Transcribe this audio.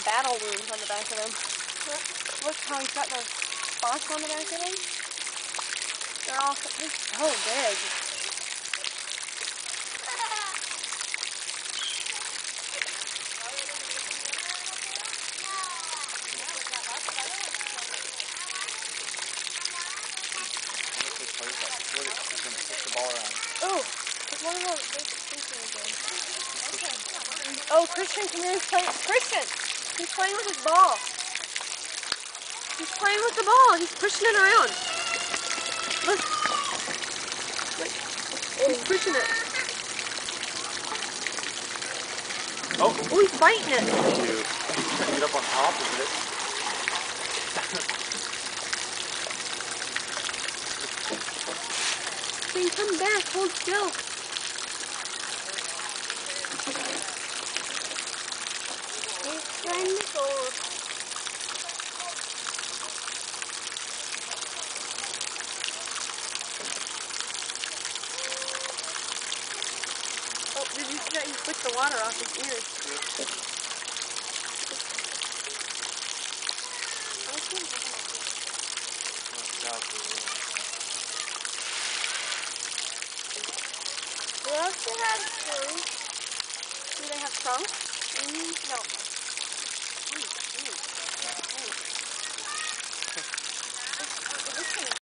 battle wounds on the back of him. Look how he's got those spots on the back of him. They're all so big. Oh, it's one of those big things. Oh, Christian, come here. He's playing. Christian, he's playing with his ball. He's playing with the ball. He's pushing it around. Look. Look. He's pushing it. Oh, he's fighting it. He's trying to get up on top of it. Then come back. Hold still. He's trying to go. Oh, did you see that? He flicked the water off his ears. They also have trunks. Do they have trunks? No.